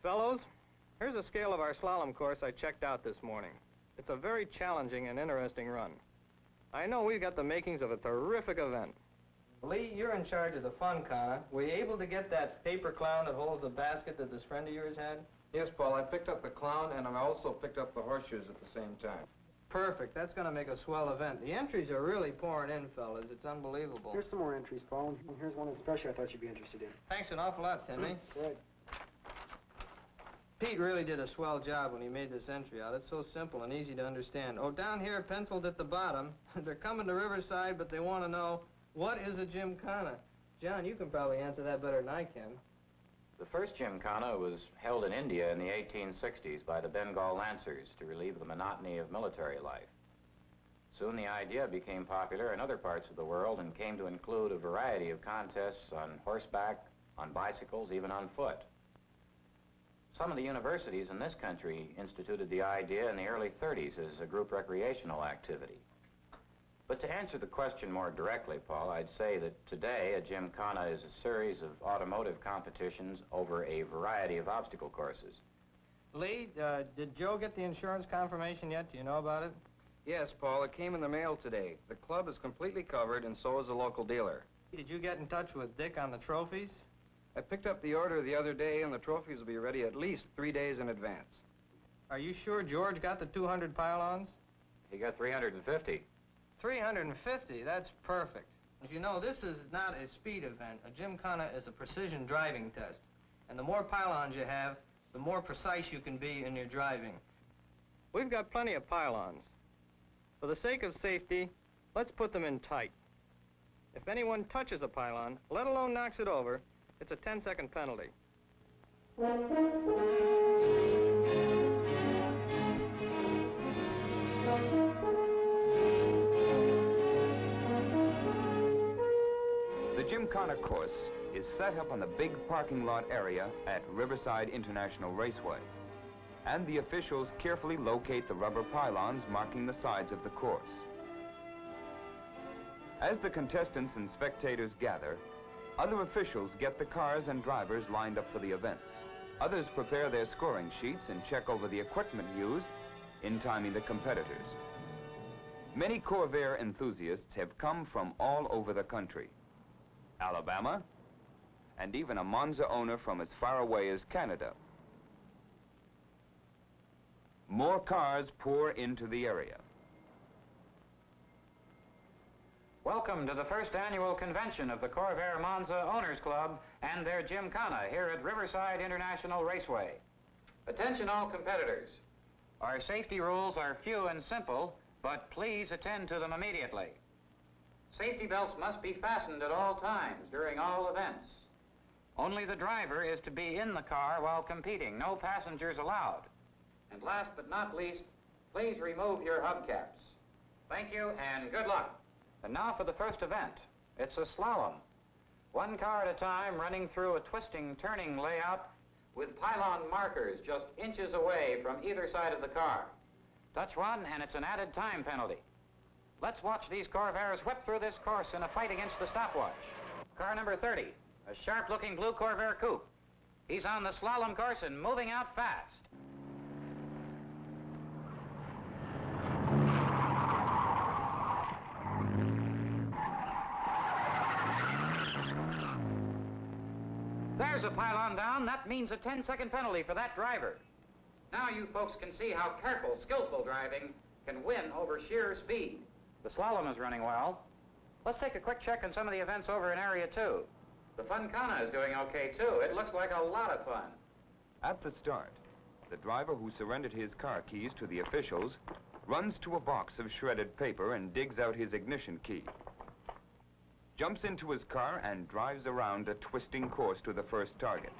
Fellows, here's a scale of our slalom course I checked out this morning. It's a very challenging and interesting run. I know we've got the makings of a terrific event. Lee, you're in charge of the fun, Connor. Were you able to get that paper clown that holds the basket that this friend of yours had? Yes, Paul, I picked up the clown and I also picked up the horseshoes at the same time. Perfect. That's going to make a swell event. The entries are really pouring in, fellas. It's unbelievable. Here's some more entries, Paul, and here's one especially I thought you'd be interested in. Thanks an awful lot, Timmy. Good. Pete really did a swell job when he made this entry out. It's so simple and easy to understand. Oh, down here, penciled at the bottom, they're coming to Riverside, but they want to know, what is a Gymkhana? John, you can probably answer that better than I can. The first Gymkhana was held in India in the 1860s by the Bengal Lancers to relieve the monotony of military life. Soon the idea became popular in other parts of the world and came to include a variety of contests on horseback, on bicycles, even on foot. Some of the universities in this country instituted the idea in the early 30s as a group recreational activity. But to answer the question more directly, Paul, I'd say that today a Gymkhana is a series of automotive competitions over a variety of obstacle courses. Lee, did Joe get the insurance confirmation yet? Do you know about it? Yes, Paul, it came in the mail today. The club is completely covered and so is the local dealer. Did you get in touch with Dick on the trophies? I picked up the order the other day and the trophies will be ready at least 3 days in advance. Are you sure George got the 200 pylons? He got 350. 350, that's perfect. As you know, this is not a speed event. A Gymkhana is a precision driving test. And the more pylons you have, the more precise you can be in your driving. We've got plenty of pylons. For the sake of safety, let's put them in tight. If anyone touches a pylon, let alone knocks it over, it's a 10-second penalty. The Gymkhana course is set up on the big parking lot area at Riverside International Raceway, and the officials carefully locate the rubber pylons marking the sides of the course. As the contestants and spectators gather, other officials get the cars and drivers lined up for the events. Others prepare their scoring sheets and check over the equipment used in timing the competitors. Many Corvair enthusiasts have come from all over the country. Alabama, and even a Monza owner from as far away as Canada. More cars pour into the area. Welcome to the first annual convention of the Corvair Monza Owners Club and their Gymkhana here at Riverside International Raceway. Attention all competitors. Our safety rules are few and simple, but please attend to them immediately. Safety belts must be fastened at all times during all events. Only the driver is to be in the car while competing. No passengers allowed. And last but not least, please remove your hubcaps. Thank you and good luck. And now for the first event. It's a slalom. One car at a time running through a twisting, turning layout with pylon markers just inches away from either side of the car. Touch one and it's an added time penalty. Let's watch these Corvairs whip through this course in a fight against the stopwatch. Car number 30, a sharp-looking blue Corvair coupe. He's on the slalom course and moving out fast. there's a pylon down. That means a 10-second penalty for that driver. Now you folks can see how careful, skillful driving can win over sheer speed. The slalom is running well. Let's take a quick check on some of the events over in Area 2. The Gymkhana is doing okay, too. It looks like a lot of fun. At the start, the driver who surrendered his car keys to the officials runs to a box of shredded paper and digs out his ignition key. Jumps into his car and drives around a twisting course to the first target.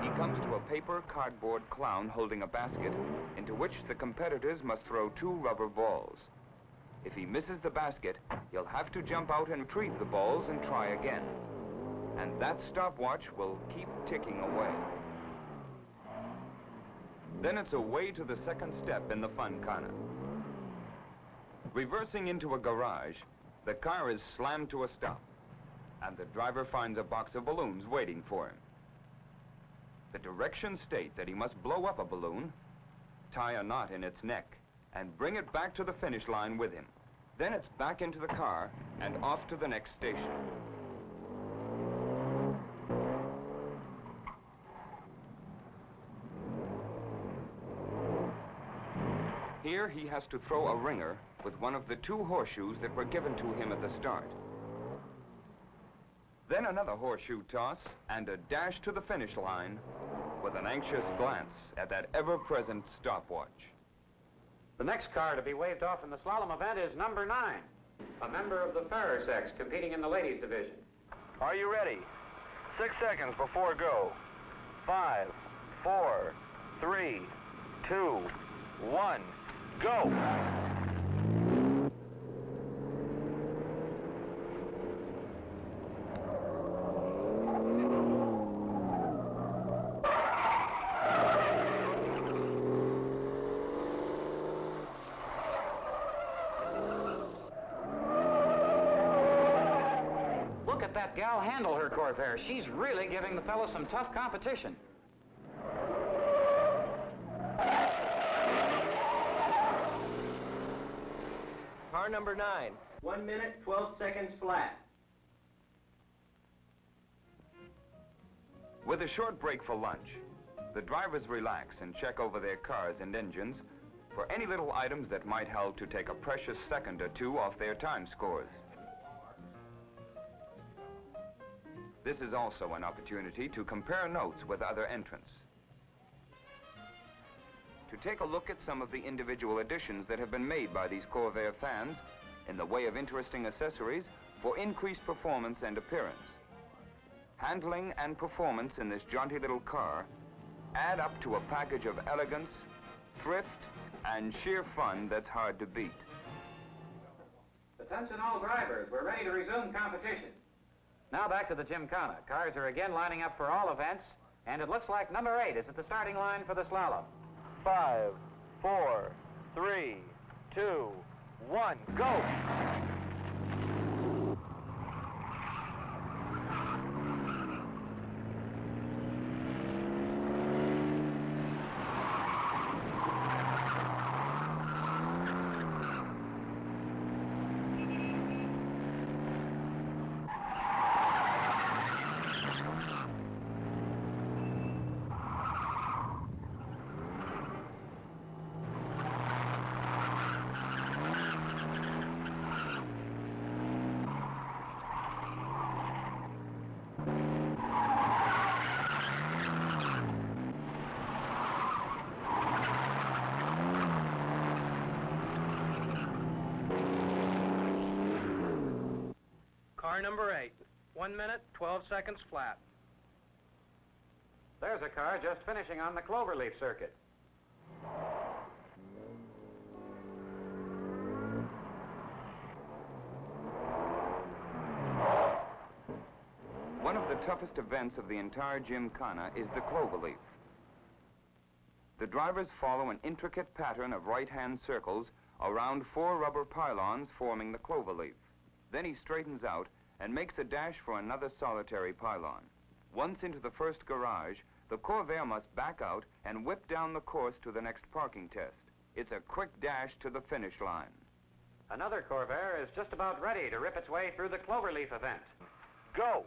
He comes to a paper cardboard clown holding a basket into which the competitors must throw 2 rubber balls. If he misses the basket, he'll have to jump out and retrieve the balls and try again. And that stopwatch will keep ticking away. Then it's away to the second step in the Gymkhana. Reversing into a garage, the car is slammed to a stop, and the driver finds a box of balloons waiting for him. The directions state that he must blow up a balloon, tie a knot in its neck, and bring it back to the finish line with him. Then it's back into the car and off to the next station. Here he has to throw a ringer with one of the 2 horseshoes that were given to him at the start. Then another horseshoe toss and a dash to the finish line with an anxious glance at that ever-present stopwatch. The next car to be waved off in the slalom event is number 9, a member of the fairer sex competing in the ladies' division. Are you ready? 6 seconds before go. 5, 4, 3, 2, 1, go! Look at that gal handle her Corvair. She's really giving the fellow some tough competition. Car number 9. 1 minute, 12 seconds flat. With a short break for lunch, the drivers relax and check over their cars and engines for any little items that might help to take a precious second or 2 off their time scores. This is also an opportunity to compare notes with other entrants. To take a look at some of the individual additions that have been made by these Corvair fans in the way of interesting accessories for increased performance and appearance. Handling and performance in this jaunty little car add up to a package of elegance, thrift, and sheer fun that's hard to beat. Attention all drivers, we're ready to resume competition. Now back to the Gymkhana. Cars are again lining up for all events, and it looks like number 8 is at the starting line for the slalom. 5, 4, 3, 2, 1, go! Car number 8. 1 minute, 12 seconds flat. There's a car just finishing on the Cloverleaf circuit. One of the toughest events of the entire Gymkhana is the Cloverleaf. The drivers follow an intricate pattern of right-hand circles around 4 rubber pylons forming the Cloverleaf. Then he straightens out and makes a dash for another solitary pylon. Once into the first garage, the Corvair must back out and whip down the course to the next parking test. It's a quick dash to the finish line. Another Corvair is just about ready to rip its way through the Cloverleaf event. Go!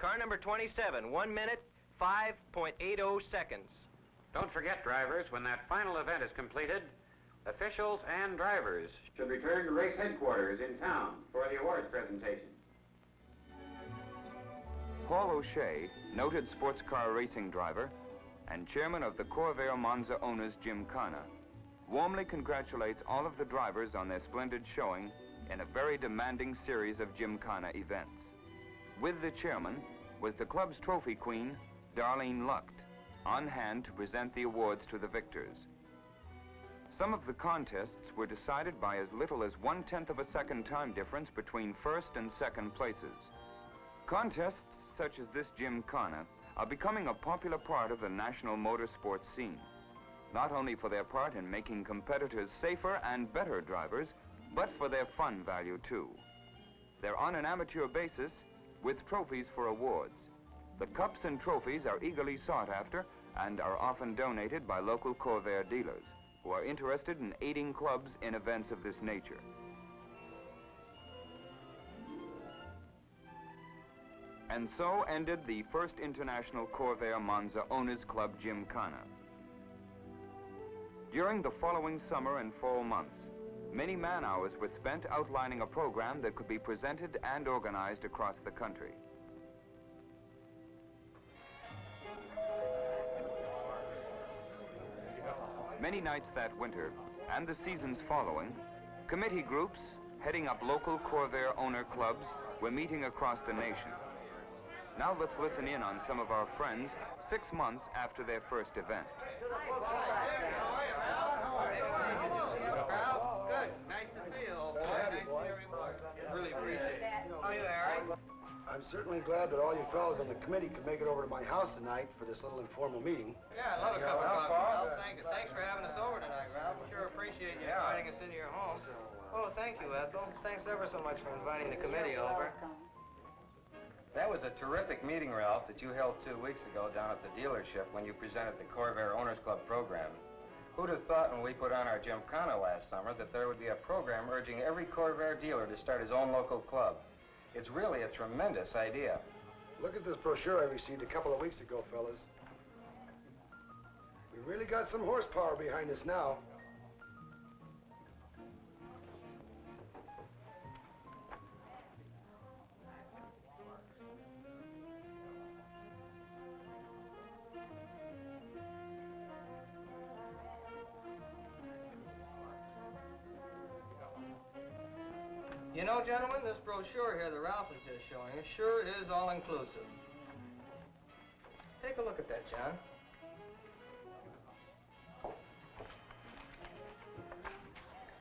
Car number 27, 1 minute, 5.80 seconds. Don't forget, drivers, when that final event is completed, officials and drivers should return to race headquarters in town for the awards presentation. Paul O'Shea, noted sports car racing driver and chairman of the Corvair Monza Owners Gymkhana, warmly congratulates all of the drivers on their splendid showing in a very demanding series of Gymkhana events. With the chairman was the club's trophy queen, Darlene Lucht, on hand to present the awards to the victors. Some of the contests were decided by as little as 1/10 of a second time difference between first and second places. Contests such as this Gymkhana are becoming a popular part of the national motorsports scene, not only for their part in making competitors safer and better drivers, but for their fun value too. They're on an amateur basis with trophies for awards. The cups and trophies are eagerly sought after and are often donated by local Corvair dealers who are interested in aiding clubs in events of this nature. And so ended the first International Corvair Monza Owners Club Gymkhana. During the following summer and fall months, many man-hours were spent outlining a program that could be presented and organized across the country. Many nights that winter, and the seasons following, committee groups heading up local Corvair owner clubs were meeting across the nation. Now let's listen in on some of our friends 6 months after their first event. I'm certainly glad that all you fellows on the committee could make it over to my house tonight for this little informal meeting. Yeah, I'd love a cup of coffee, Ralph. Thanks for having us over tonight, Ralph. We sure appreciate you inviting us into your home. Oh, thank you, Ethel. Thanks ever so much for inviting the committee over. That was a terrific meeting, Ralph, that you held 2 weeks ago down at the dealership when you presented the Corvair Owners Club program. Who'd have thought when we put on our Gymkhana last summer that there would be a program urging every Corvair dealer to start his own local club? It's really a tremendous idea. Look at this brochure I received a couple of weeks ago, fellas. We really got some horsepower behind us now. You know, gentlemen, this brochure here that Ralph is just showing us sure is all-inclusive. Take a look at that, John.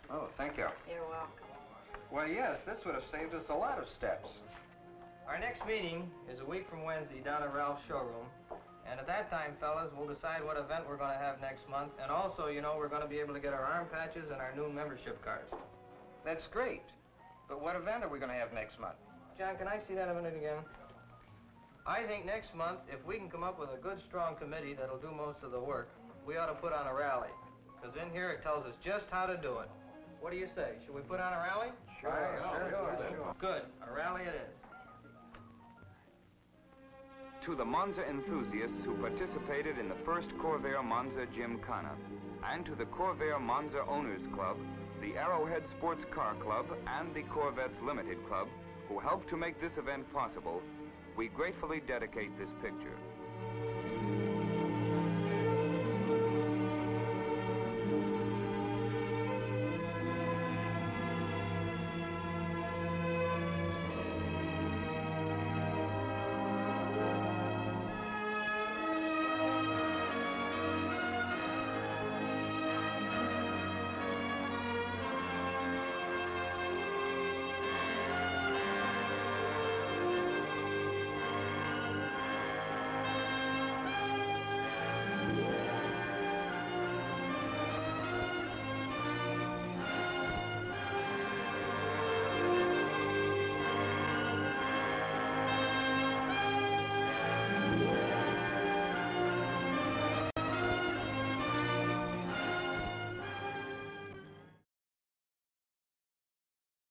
Oh, thank you. You're welcome. Why, yes, this would have saved us a lot of steps. Our next meeting is a week from Wednesday down at Ralph's showroom. And at that time, fellas, we'll decide what event we're going to have next month. And also, you know, we're going to be able to get our arm patches and our new membership cards. That's great. But what event are we going to have next month? John, can I see that a minute again? I think next month, if we can come up with a good, strong committee that'll do most of the work, we ought to put on a rally. Because in here, it tells us just how to do it. What do you say? Should we put on a rally? Sure. Good. A rally it is. To the Monza enthusiasts who participated in the first Corvair Monza Gymkhana, and to the Corvair Monza Owners Club, the Arrowhead Sports Car Club, and the Corvettes Limited Club, who helped to make this event possible, we gratefully dedicate this picture.